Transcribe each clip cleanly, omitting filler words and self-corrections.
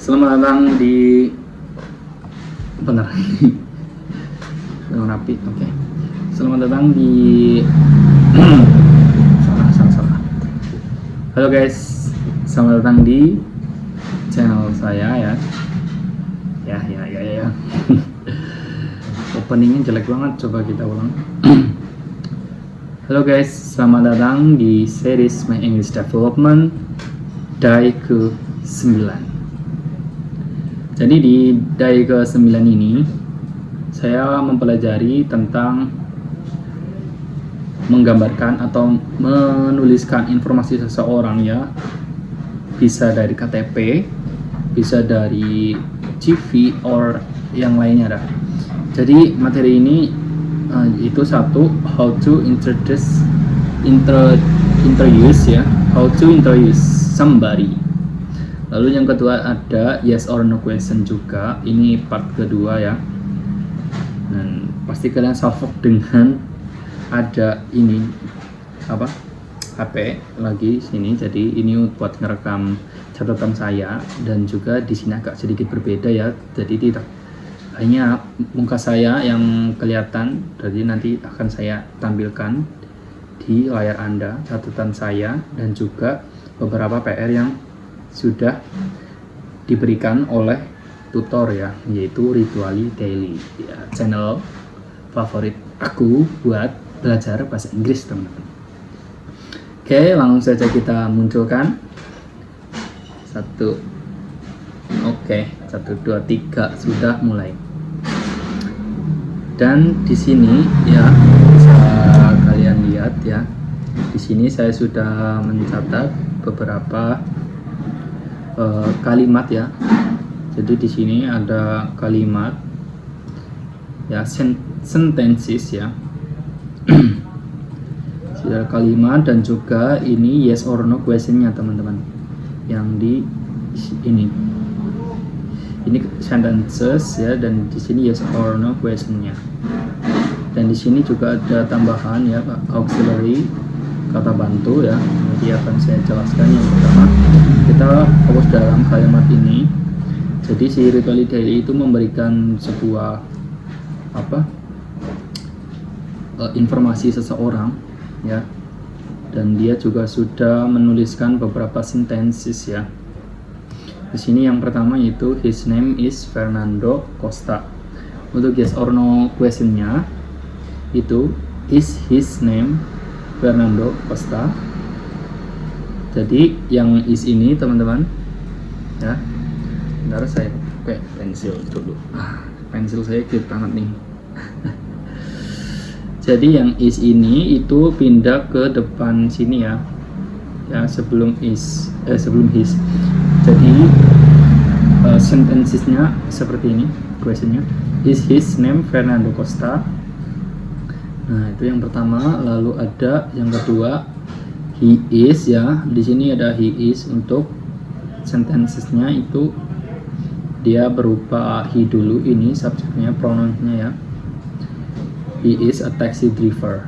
Selamat datang di benar rapi. Oke. Selamat datang di salah. Halo guys, selamat datang di channel saya ya. Openingnya jelek banget, coba kita ulang. Halo guys, selamat datang di series My English Development Day ke-9. Jadi di day ke-9 ini saya mempelajari tentang menggambarkan atau menuliskan informasi seseorang ya. Bisa dari KTP, bisa dari CV or yang lainnya dah. Jadi materi ini itu satu, how to introduce ya, how to introduce somebody. Lalu yang kedua ada yes or no question juga, ini part kedua ya. Dan pasti kalian salvok dengan ada ini apa HP lagi sini, jadi ini buat ngerekam catatan saya dan juga di sini agak sedikit berbeda ya, jadi tidak hanya muka saya yang kelihatan, jadi nanti akan saya tampilkan di layar Anda catatan saya dan juga beberapa PR yang sudah diberikan oleh tutor ya, yaitu Ritually Daily ya, channel favorit aku buat belajar bahasa Inggris teman-teman. Oke, langsung saja kita munculkan satu. Oke, 1, 2, 3 sudah mulai. Dan di sini ya bisa kalian lihat ya, di sini saya sudah mencatat beberapa kalimat ya. Jadi di sini ada kalimat ya, sentences ya. Sudah kalimat dan juga ini yes or no questionnya teman-teman. Yang di ini sentences ya, dan di sini yes or no questionnya. Dan di sini juga ada tambahan ya, auxiliary, kata bantu ya. Nanti akan saya jelaskan. Yang pertama kita fokus dalam kalimat ini. Jadi si Ritually Daily itu memberikan sebuah informasi seseorang ya, dan dia juga sudah menuliskan beberapa sentences ya. Di sini yang pertama yaitu his name is Fernando Costa. Untuk yes or no questionnya itu is his name Fernando Costa. Jadi yang is ini teman-teman ya, bentar saya pakai pensil dulu. Pensil saya grip banget nih. Jadi yang is ini itu pindah ke depan sini ya. Ya, sebelum his. Jadi sentencesnya seperti ini, questionnya is his name Fernando Costa. Nah, itu yang pertama. Lalu ada yang kedua, he is ya. Di sini ada he is. Untuk sentencesnya itu dia berupa he dulu, ini subjeknya, pronounnya ya. He is a taxi driver.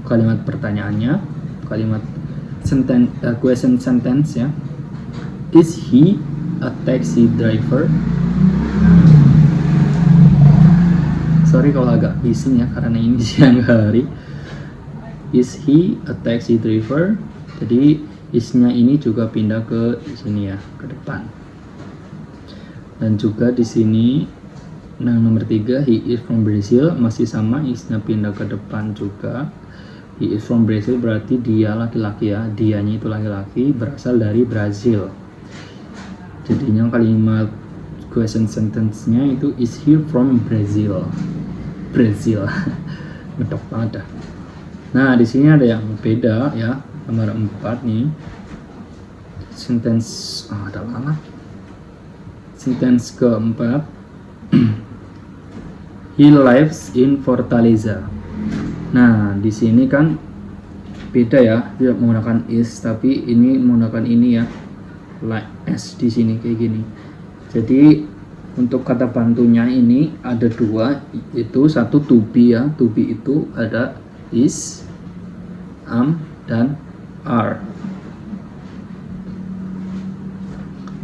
Kalimat pertanyaannya, kalimat question sentence ya. Is he a taxi driver? Sorry kalau agak bising ya, karena ini siang hari. Is he a taxi driver? Jadi is-nya ini juga pindah ke sini ya, ke depan. Dan juga di sini nomor 3, he is from Brazil, masih sama, is-nya pindah ke depan juga. He is from Brazil berarti dia laki-laki ya, dianya itu laki-laki, berasal dari Brazil. Jadinya kalimat question sentence-nya itu is he from Brazil. Medok banget dah. Nah, di sini ada yang beda ya, nomor 4 nih. Sentence ada lama. Sentence keempat. He lives in Fortaleza. Nah, di sini kan beda ya, tidak menggunakan is, tapi ini menggunakan ini ya, like s di sini kayak gini. Jadi untuk kata bantunya ini ada dua, itu satu to be ya. To be itu ada is, am, dan are.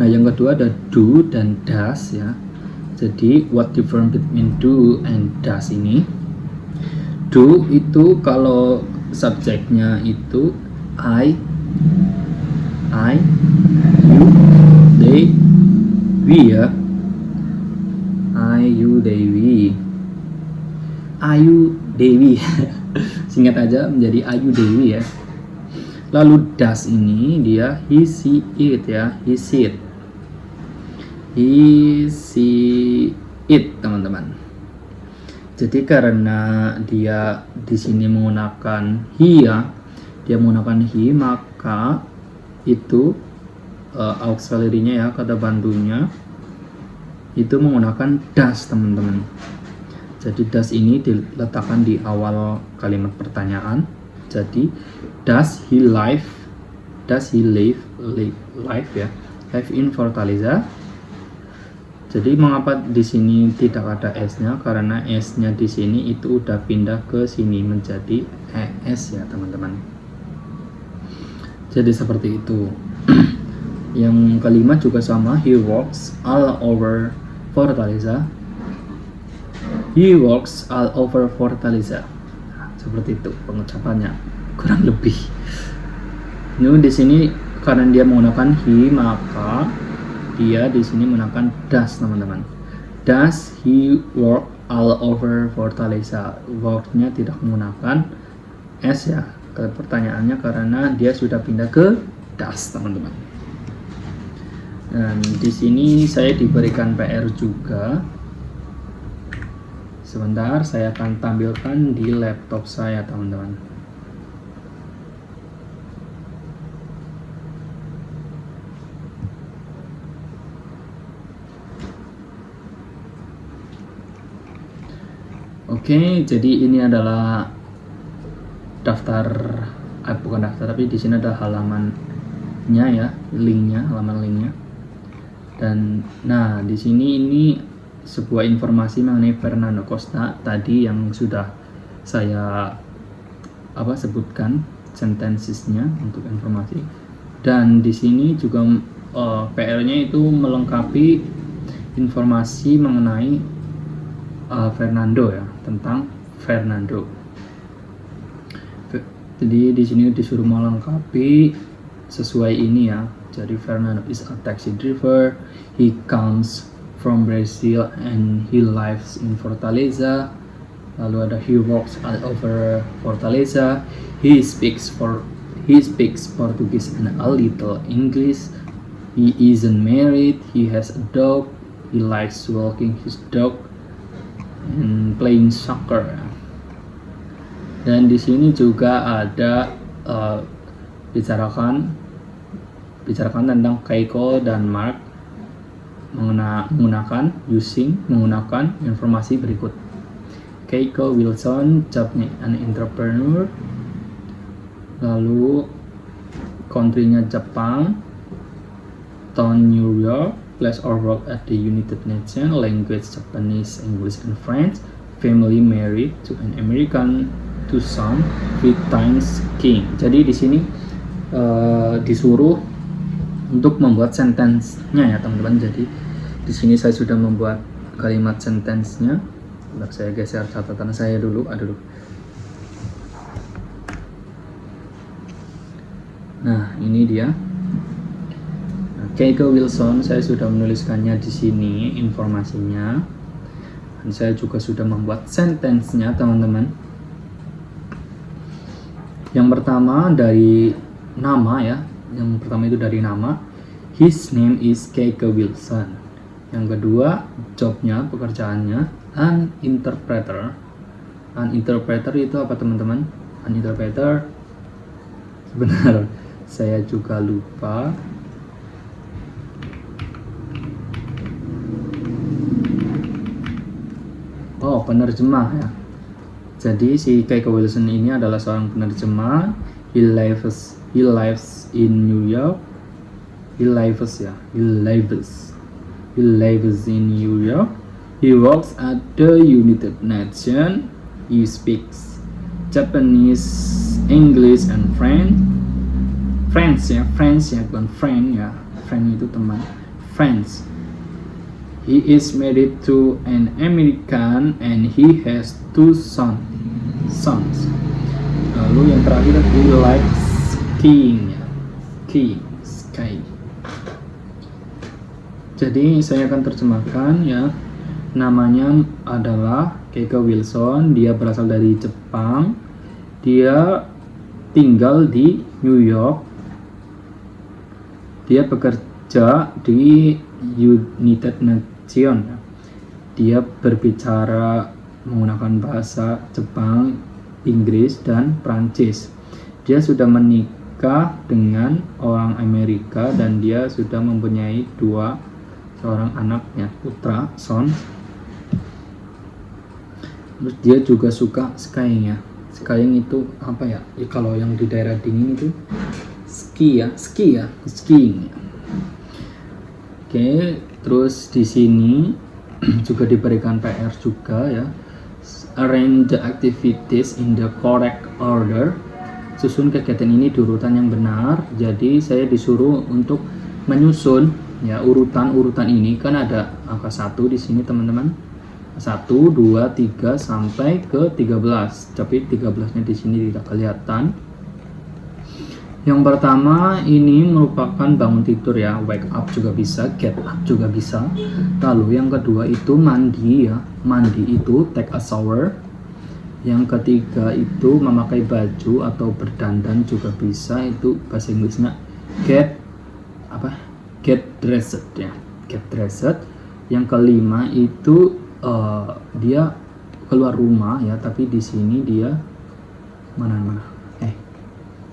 Nah, yang kedua ada do dan does ya. Jadi what difference between do and does ini? Do itu kalau subjeknya itu I, you, they, we ya. I, you, they, we. Ayu Dewi. Singkat aja menjadi Ayu Dewi ya. Lalu does ini dia he, she, it ya. He, she, it. He, she, it teman-teman. Jadi karena dia di sini menggunakan he ya, dia menggunakan he, maka itu auxiliary-nya ya, kata bantunya itu menggunakan does teman-teman. Jadi does ini diletakkan di awal kalimat pertanyaan. Jadi does he live ya, live in Fortaleza. Jadi mengapa di sini tidak ada s-nya? Karena s-nya di sini itu udah pindah ke sini menjadi es ya teman-teman. Jadi seperti itu. Yang kelima juga sama, he walks all over Fortaleza. He walks all over Fortaleza. Seperti itu pengucapannya, kurang lebih. Ini di sini karena dia menggunakan he, maka dia di sini menggunakan does teman-teman. Does he walk all over Fortaleza? Walk-nya tidak menggunakan s ya. Pertanyaannya karena dia sudah pindah ke does teman-teman. Dan di sini saya diberikan PR juga. Sebentar, saya akan tampilkan di laptop saya teman-teman. Oke, jadi ini adalah daftar, bukan daftar, tapi di sini ada halamannya ya, halaman linknya. Dan nah di sini ini sebuah informasi mengenai Fernando Costa tadi yang sudah saya sebutkan sentensesnya untuk informasi. Dan di sini juga PR-nya itu melengkapi informasi mengenai Fernando ya, tentang Fernando. Jadi di sini disuruh melengkapi sesuai ini ya. Jadi Fernando is a taxi driver. He comes from Brazil and he lives in Fortaleza. Lalu ada he walks all over Fortaleza. He speaks Portuguese and a little English. He isn't married. He has a dog. He likes walking his dog and playing soccer. Dan di sini juga ada bicarakan tentang Keiko dan Mark menggunakan informasi berikut. Keiko Wilson, jobnya an entrepreneur. Lalu country-nya Jepang, town New York, place or work at the United Nations, language Japanese, English and French, family married to an American, two son, 3 times king. Jadi di sini disuruh untuk membuat sentence-nya ya teman-teman. Jadi di sini saya sudah membuat kalimat sentence-nya. Saya geser catatan saya dulu. Nah, ini dia. Keiko Wilson, saya sudah menuliskannya di sini informasinya. Dan saya juga sudah membuat sentence-nya teman-teman. Yang pertama dari nama ya. Yang pertama itu dari nama. His name is Keiko Wilson. Yang kedua, jobnya, pekerjaannya, an interpreter. An interpreter itu apa teman-teman? An interpreter, sebentar, saya juga lupa. Oh, penerjemah ya. Jadi si Keiko Wilson ini adalah seorang penerjemah. He lives in New York. He lives in New York. He works at the United Nations. He speaks Japanese, English, and French ya, bukan friend ya. Friend itu teman. France. He is married to an American and he has 2 sons. Lalu yang terakhir, he likes skiing. Ski. Jadi saya akan terjemahkan ya. Namanya adalah Keiko Wilson. Dia berasal dari Jepang. Dia tinggal di New York. Dia bekerja di United Nations. Dia berbicara menggunakan bahasa Jepang, Inggris, dan Prancis. Dia sudah menikah dengan orang Amerika dan dia sudah mempunyai seorang anaknya, putra, son. Terus dia juga suka skiing ya. Skiing itu apa ya? Kalau yang di daerah dingin itu skiing. Oke, terus di sini juga diberikan PR juga ya. Arrange the activities in the correct order. Susun kegiatan ini di urutan yang benar. Jadi saya disuruh untuk menyusun ya urutan ini, kan ada angka 1 di sini teman-teman. 1, 2, 3 sampai ke 13. Tapi 13-nya di sini tidak kelihatan. Yang pertama ini merupakan bangun tidur ya, wake up juga bisa, get up juga bisa. Lalu yang kedua itu mandi ya, mandi itu take a shower. Yang ketiga itu memakai baju atau berdandan juga bisa, itu bahasa Inggrisnya get dressed ya, get dressed. Yang kelima itu dia keluar rumah ya, tapi di sini dia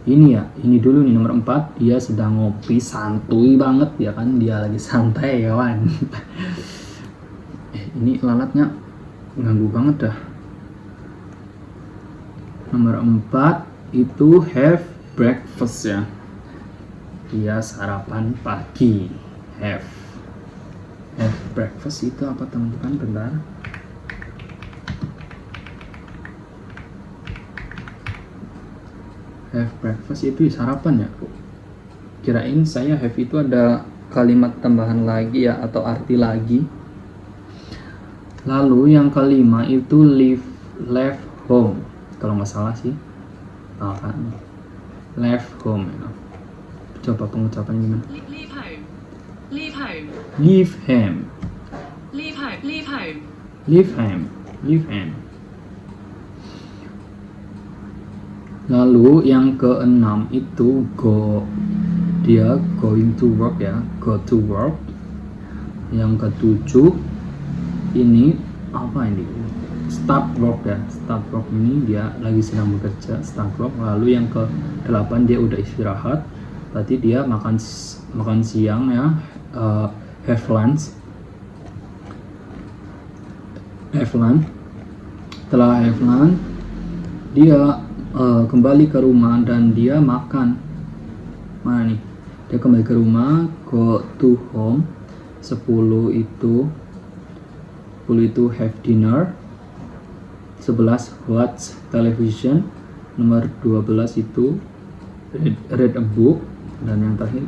ini dulu nih nomor 4, dia sedang ngopi, santuy banget ya kan, dia lagi santai ya kawan. Ini lalatnya ganggu banget dah. Nomor 4 itu have breakfast ya, dia sarapan pagi. Have breakfast itu apa teman-teman? Bentar. Have breakfast itu sarapan ya. Kirain saya have itu ada kalimat tambahan lagi ya, atau arti lagi. Lalu yang kelima itu left home, kalau nggak salah sih. Kan left home ya. Coba pengucapannya gimana? Leave home. Leave home. Leave home. Leave home. Leave home. Leave home. Leave home. Lalu yang keenam itu go, dia going to work ya, go to work. Yang ketujuh ini apa ini? Start work ya, start work ini dia lagi sedang bekerja, start work. Lalu yang ke-8 dia udah istirahat, berarti dia makan siang ya, have lunch. Setelah have lunch dia kembali ke rumah dan dia makan. Mana nih? Dia kembali ke rumah, go to home. 10 itu have dinner. 11 watch television. Nomor 12 itu read a book. Dan yang terakhir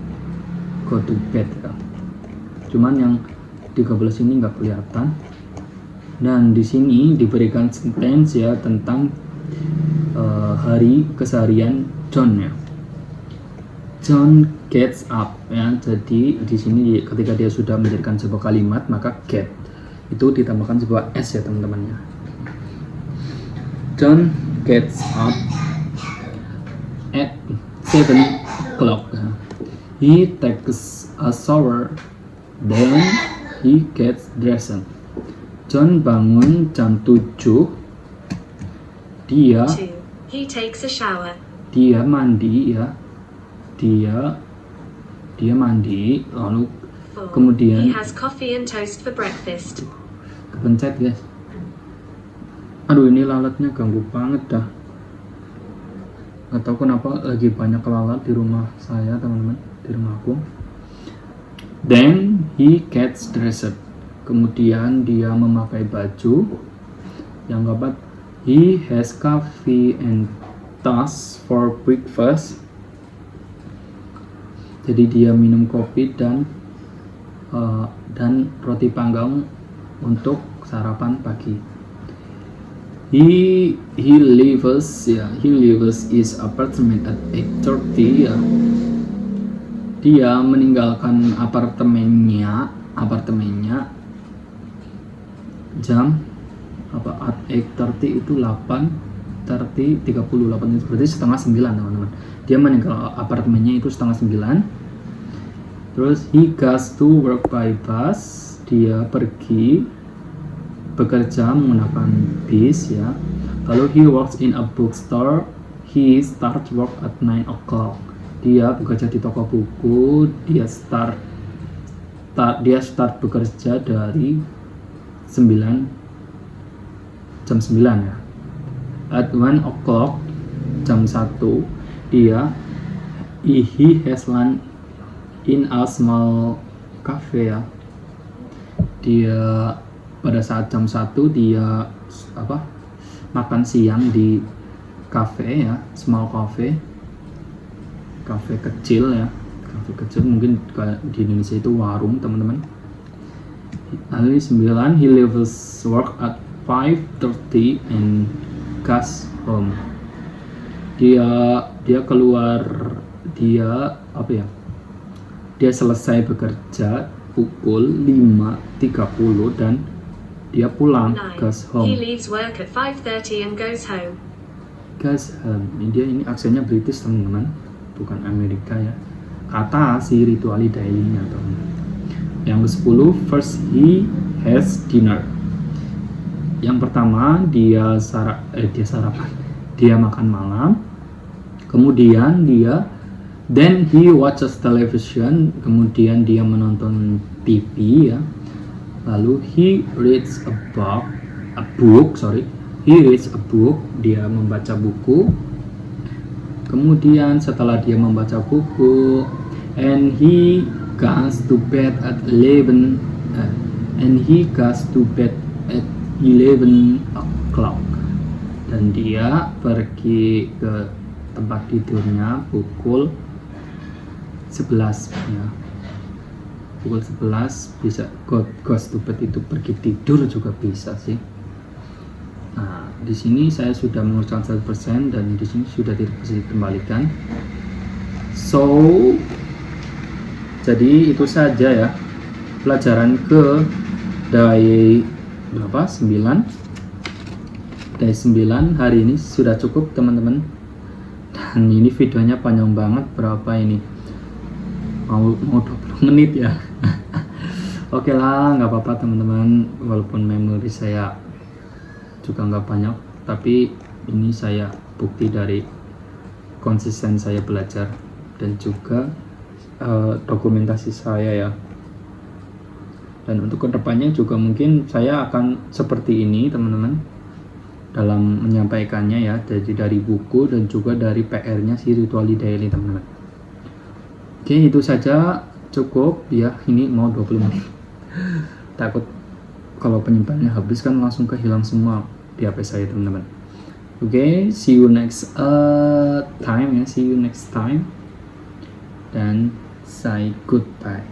go to bed ya. Cuman yang 13 ini nggak kelihatan. Dan di sini diberikan sentence ya tentang hari keseharian John ya. John gets up ya. Jadi di sini ketika dia sudah menjadikan sebuah kalimat, maka get itu ditambahkan sebuah s ya teman-teman ya. John gets up at 7 o'clock. He takes a shower, then he gets dressed. John bangun jam 7. He takes a shower. Dia mandi ya. Dia mandi, lalu 4. kemudian He has coffee and toast for breakfast. kepencet guys. Aduh, ini lalatnya ganggu banget dah. Gak tahu kenapa lagi banyak lalat di rumah saya teman-teman, di rumahku. Then he gets dressed. Kemudian dia memakai baju. Yang keempat, he has coffee and toast for breakfast. Jadi dia minum kopi dan dan roti panggang untuk sarapan pagi. He leaves his apartment at 8:30 ya. Dia meninggalkan apartemennya jam at 8:30 itu 8:30 berarti setengah 9 teman-teman. Dia meninggal apartemennya itu setengah 9. Terus he goes to work by bus, dia pergi bekerja menggunakan bis ya. Lalu he works in a bookstore, he starts work at 9 o'clock. Dia bekerja di toko buku, dia start bekerja dari jam 9 ya. At 1 o'clock, jam 1, he has lunch in a small cafe ya. Dia pada saat jam 1 dia makan siang di cafe ya, small cafe kecil ya, cafe kecil, mungkin di Indonesia itu warung teman-teman. Lalu 9, he leaves work at 5:30 and goes home. Dia keluar, dia selesai bekerja pukul 5:30 dan dia pulang, 9. goes He home. leaves work at 5:30 and goes home. Goes home. Ini aksennya British teman-teman, bukan Amerika ya. Kata si rituali daily-nya teman-teman. Yang ke-10, first he has dinner. Yang pertama dia sarapan, dia makan malam. Kemudian then he watches television, kemudian dia menonton TV ya. Lalu he reads a book, dia membaca buku. Kemudian setelah dia membaca buku, and he goes to bed at 11 o'clock. Dan dia pergi ke tempat tidurnya pukul 11 ya. Pukul 11 bisa goes to bed itu pergi tidur juga bisa sih. Nah, di sini saya sudah mengucapkan 100% dan di sini sudah tidak bisa dikembalikan. So, jadi itu saja ya pelajaran ke day 9 hari ini sudah cukup teman-teman. Dan ini videonya panjang banget, berapa ini? Mau 20 menit ya. Oke lah, nggak apa-apa teman-teman, walaupun memori saya juga nggak banyak, tapi ini saya bukti dari konsisten saya belajar dan juga dokumentasi saya ya. Dan untuk kedepannya juga mungkin saya akan seperti ini teman-teman dalam menyampaikannya ya, jadi dari buku dan juga dari PR-nya si Rituali Daily teman-teman. Oke, itu saja cukup ya, ini mau 20 menit. Takut kalau penyimpanannya habis kan langsung kehilang semua di HP saya teman-teman. Oke, see you next time dan say goodbye.